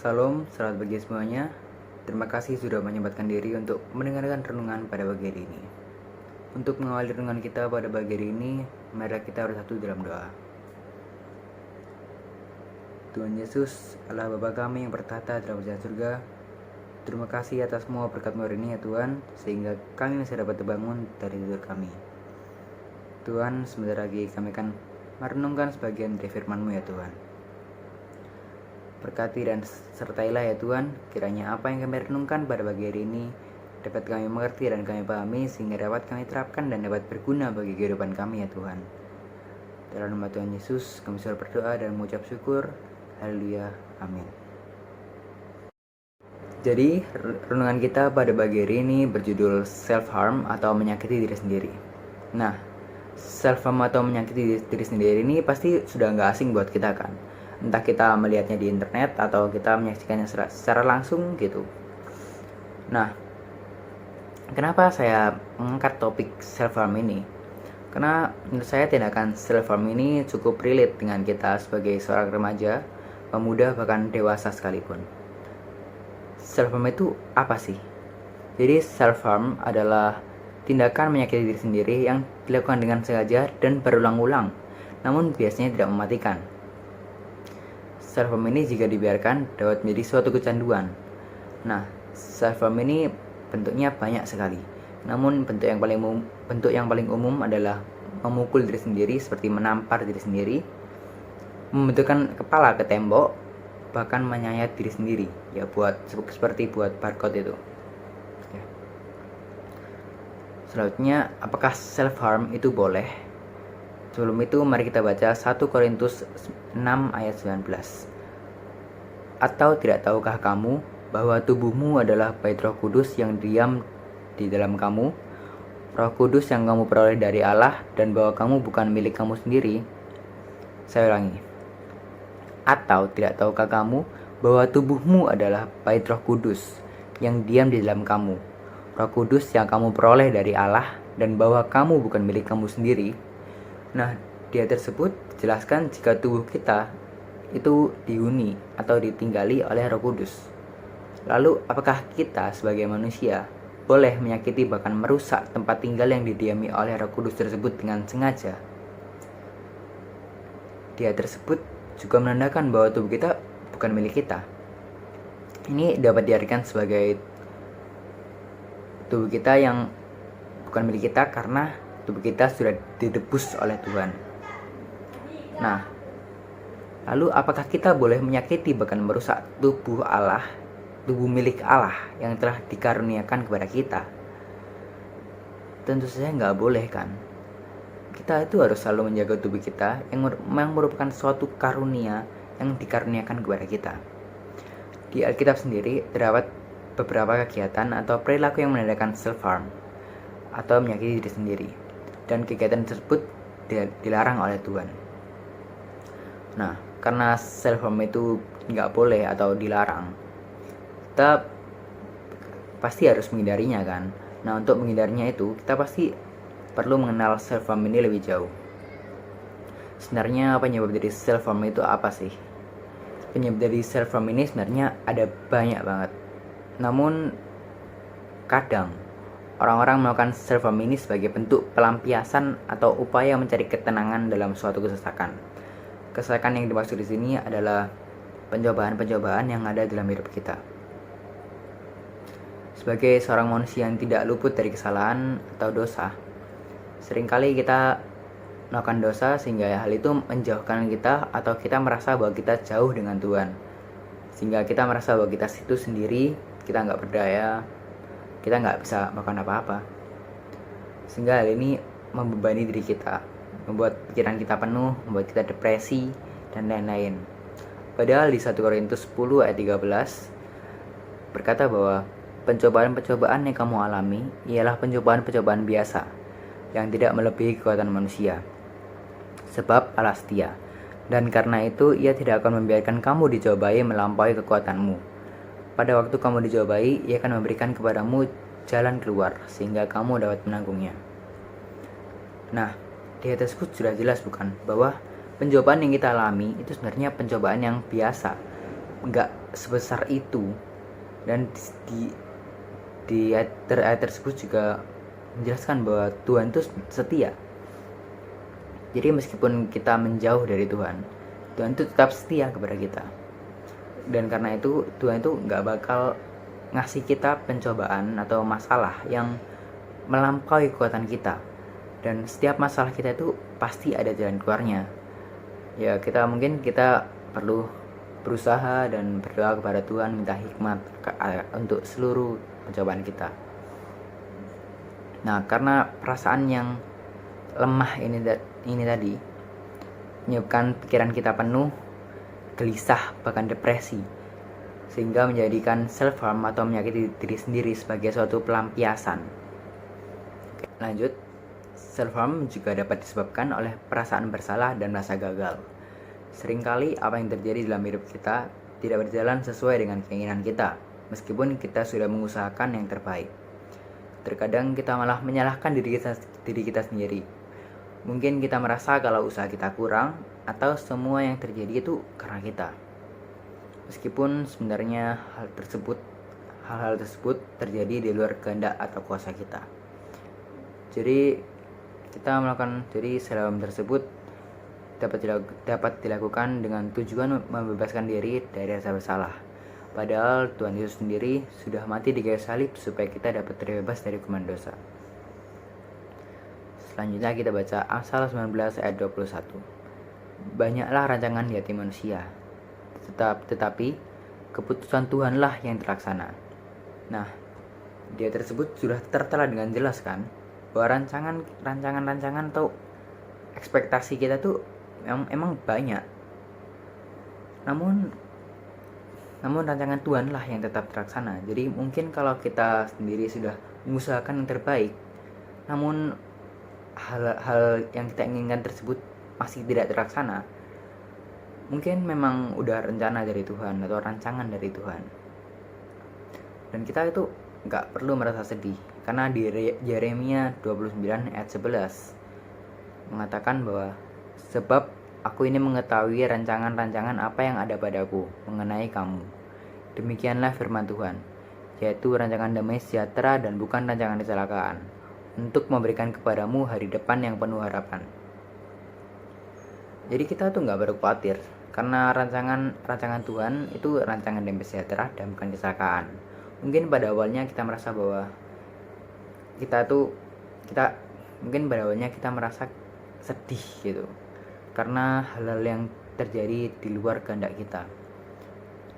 Salam, selamat pagi semuanya. Terima kasih sudah menyempatkan diri untuk mendengarkan renungan pada pagi hari ini. Untuk mengawali renungan kita pada pagi hari ini, mari kita bersatu dalam doa. Tuhan Yesus, Allah Bapa kami yang bertata dalam kerajaan surga, terima kasih atas semua berkat-Mu hari ini ya Tuhan, sehingga kami masih dapat terbangun dari tidur kami. Tuhan, sebentar lagi kami akan merenungkan sebagian dari firman-Mu ya Tuhan. Berkati dan sertailah ya Tuhan, kiranya apa yang kami renungkan pada pagi hari ini dapat kami mengerti dan kami pahami, sehingga dapat kami terapkan dan dapat berguna bagi kehidupan kami ya Tuhan. Dalam nama Tuhan Yesus kami selalu berdoa dan mengucap syukur. Haleluya, amin. Jadi renungan kita pada pagi hari ini berjudul self harm atau menyakiti diri sendiri. Nah, self harm atau menyakiti diri sendiri ini pasti sudah nggak asing buat kita kan. Entah kita melihatnya di internet atau kita menyaksikannya secara langsung gitu. Nah, kenapa saya mengangkat topik self harm ini? Karena menurut saya tindakan self harm ini cukup relate dengan kita sebagai seorang remaja, pemuda, bahkan dewasa sekalipun. Self harm itu apa sih? Jadi self harm adalah tindakan menyakiti diri sendiri yang dilakukan dengan sengaja dan berulang-ulang, namun biasanya tidak mematikan. Self harm ini jika dibiarkan dapat menjadi suatu kecanduan. Nah, self harm ini bentuknya banyak sekali. Namun bentuk yang paling umum adalah memukul diri sendiri seperti menampar diri sendiri, membentukkan kepala ke tembok, bahkan menyayat diri sendiri. Ya seperti buat barcode itu. Ya. Selanjutnya, apakah self harm itu boleh? Sebelum itu mari kita baca 1 Korintus 6 ayat 19. Atau tidak tahukah kamu bahwa tubuhmu adalah bait Roh Kudus yang diam di dalam kamu, Roh Kudus yang kamu peroleh dari Allah, dan bahwa kamu bukan milik kamu sendiri? Saya ulangi. Atau tidak tahukah kamu bahwa tubuhmu adalah bait Roh Kudus yang diam di dalam kamu, Roh Kudus yang kamu peroleh dari Allah, dan bahwa kamu bukan milik kamu sendiri? Nah, di ayat tersebut dijelaskan jika tubuh kita itu dihuni atau ditinggali oleh Roh Kudus. Lalu, apakah kita sebagai manusia boleh menyakiti bahkan merusak tempat tinggal yang didiami oleh Roh Kudus tersebut dengan sengaja? Di ayat tersebut juga menandakan bahwa tubuh kita bukan milik kita. Ini dapat diartikan sebagai tubuh kita yang bukan milik kita karena tubuh kita sudah ditebus oleh Tuhan. Nah, lalu apakah kita boleh menyakiti bahkan merusak tubuh Allah, tubuh milik Allah yang telah dikaruniakan kepada kita? Tentu saja nggak boleh kan. Kita itu harus selalu menjaga tubuh kita yang merupakan suatu karunia yang dikaruniakan kepada kita. Di Alkitab sendiri terdapat beberapa kegiatan atau perilaku yang menandakan self harm atau menyakiti diri sendiri, dan kegiatan tersebut dilarang oleh Tuhan. Nah, karena self harm itu nggak boleh atau dilarang, kita pasti harus menghindarinya kan. Nah, untuk menghindarinya itu kita pasti perlu mengenal self harm ini lebih jauh. Sebenarnya penyebab dari self harm itu apa sih? Penyebab dari self harm ini sebenarnya ada banyak banget. Namun kadang orang-orang melakukan self harm ini sebagai bentuk pelampiasan atau upaya mencari ketenangan dalam suatu kesesakan. Kesesakan yang dimaksud di sini adalah pencobaan-pencobaan yang ada dalam hidup kita. Sebagai seorang manusia yang tidak luput dari kesalahan atau dosa, seringkali kita melakukan dosa sehingga hal itu menjauhkan kita, atau kita merasa bahwa kita jauh dengan Tuhan, sehingga kita merasa bahwa kita situ sendiri, kita nggak berdaya, kita nggak bisa melakukan apa-apa, sehingga hal ini membebani diri kita, membuat pikiran kita penuh, membuat kita depresi, dan lain-lain. Padahal di 1 Korintus 10 ayat 13 berkata bahwa pencobaan-pencobaan yang kamu alami ialah pencobaan-pencobaan biasa yang tidak melebihi kekuatan manusia. Sebab Allah setia, dan karena itu Ia tidak akan membiarkan kamu dicobai melampaui kekuatanmu. Pada waktu kamu dicobai, Ia akan memberikan kepadamu jalan keluar sehingga kamu dapat menanggungnya. Nah, di ayat tersebut sudah jelas bukan bahwa pencobaan yang kita alami itu sebenarnya pencobaan yang biasa, nggak sebesar itu. Dan di ayat tersebut juga menjelaskan bahwa Tuhan itu setia. Jadi meskipun kita menjauh dari Tuhan, Tuhan itu tetap setia kepada kita. Dan karena itu Tuhan itu nggak bakal ngasih kita pencobaan atau masalah yang melampaui kekuatan kita. Dan setiap masalah kita itu pasti ada jalan keluarnya. Ya mungkin kita perlu berusaha dan berdoa kepada Tuhan, minta hikmat untuk seluruh pencobaan kita. Nah, karena perasaan yang lemah ini tadi menyebabkan pikiran kita penuh gelisah, bahkan depresi, sehingga menjadikan self harm atau menyakiti diri sendiri sebagai suatu pelampiasan. Lanjut, self harm juga dapat disebabkan oleh perasaan bersalah dan rasa gagal. Seringkali apa yang terjadi dalam hidup kita tidak berjalan sesuai dengan keinginan kita, meskipun kita sudah mengusahakan yang terbaik. Terkadang kita malah menyalahkan diri kita sendiri. Mungkin kita merasa kalau usaha kita kurang, atau semua yang terjadi itu karena kita. Meskipun sebenarnya hal-hal tersebut terjadi di luar kehendak atau kuasa kita. Jadi self harm tersebut dapat dilakukan dengan tujuan membebaskan diri dari rasa bersalah. Padahal Tuhan Yesus sendiri sudah mati di kayu salib supaya kita dapat terbebas dari hukuman dosa. Selanjutnya kita baca Amsal 19 ayat 21. Banyaklah rancangan di hati manusia, tetapi keputusan Tuhanlah yang terlaksana. Nah, dia tersebut sudah tertera dengan jelas kan, bahwa rancangan atau ekspektasi kita tuh emang banyak. Namun rancangan Tuhanlah yang tetap terlaksana. Jadi mungkin kalau kita sendiri sudah mengusahakan yang terbaik, namun hal yang kita inginkan tersebut masih tidak terlaksana, mungkin memang udah rencana dari Tuhan atau rancangan dari Tuhan. Dan kita itu gak perlu merasa sedih, karena di Yeremia 29 ayat 11 mengatakan bahwa sebab aku ini mengetahui rancangan-rancangan apa yang ada padaku mengenai kamu. Demikianlah firman Tuhan, yaitu rancangan damai sejahtera dan bukan rancangan kecelakaan, untuk memberikan kepadamu hari depan yang penuh harapan. Jadi kita tuh gak perlu khawatir, karena rancangan Tuhan itu rancangan damai sejahtera dan bukan kecelakaan. Mungkin pada awalnya kita merasa bahwa kita merasa sedih gitu, karena hal-hal yang terjadi di luar kehendak kita,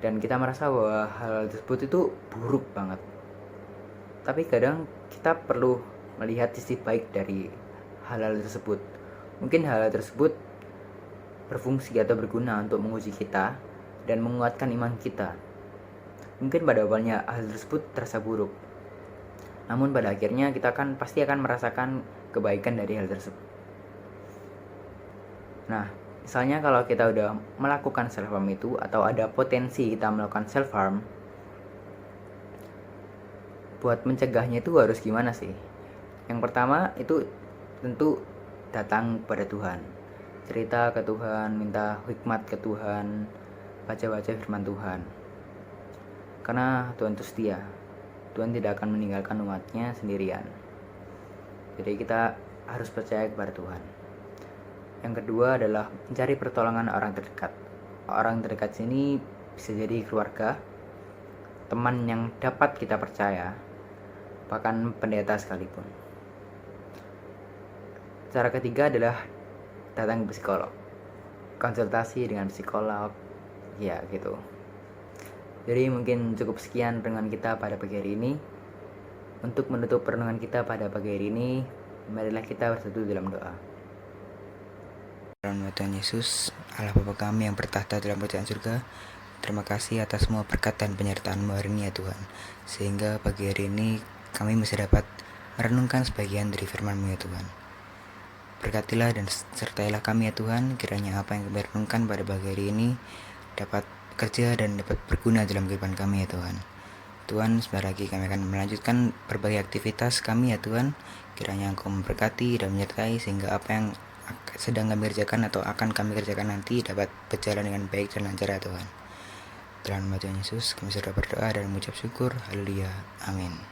dan kita merasa bahwa hal tersebut itu buruk banget. Tapi kadang kita perlu melihat sisi baik dari hal-hal tersebut. Mungkin hal-hal tersebut berfungsi atau berguna untuk menguji kita dan menguatkan iman kita. Mungkin pada awalnya hal tersebut terasa buruk, namun pada akhirnya kita pasti akan merasakan kebaikan dari hal tersebut. Nah, misalnya kalau kita udah melakukan self harm itu, atau ada potensi kita melakukan self harm, buat mencegahnya itu harus gimana sih? Yang pertama itu tentu datang kepada Tuhan, cerita ke Tuhan, minta hikmat ke Tuhan, baca-baca firman Tuhan. Karena Tuhan itu setia, Tuhan tidak akan meninggalkan umatnya sendirian. Jadi kita harus percaya kepada Tuhan. Yang kedua adalah mencari pertolongan orang terdekat. Orang terdekat sini bisa jadi keluarga, teman yang dapat kita percaya, bahkan pendeta sekalipun. Cara ketiga adalah datang ke psikolog, konsultasi dengan psikolog, ya gitu. Jadi mungkin cukup sekian renungan kita pada pagi hari ini. Untuk menutup renungan kita pada pagi hari ini, marilah kita bersatu dalam doa. Dalam nama Tuhan Yesus, Allah Bapa kami yang bertahta dalam kerajaan surga, terima kasih atas semua berkat dan penyertaan-Mu hari ini ya Tuhan, sehingga pagi hari ini kami bisa dapat merenungkan sebagian dari firman-Mu ya Tuhan. Berkatilah dan sertailah kami ya Tuhan, kiranya apa yang kami renungkan pada pagi hari ini dapat bekerja dan dapat berguna dalam kehidupan kami ya Tuhan. Tuhan, sebentar lagi kami akan melanjutkan berbagai aktivitas kami ya Tuhan. Kiranya Engkau memberkati dan menyertai sehingga apa yang sedang kami kerjakan atau akan kami kerjakan nanti dapat berjalan dengan baik dan lancar ya Tuhan. Dalam nama Tuhan Yesus, kami sudah berdoa dan mengucap syukur. Haleluya. Amin.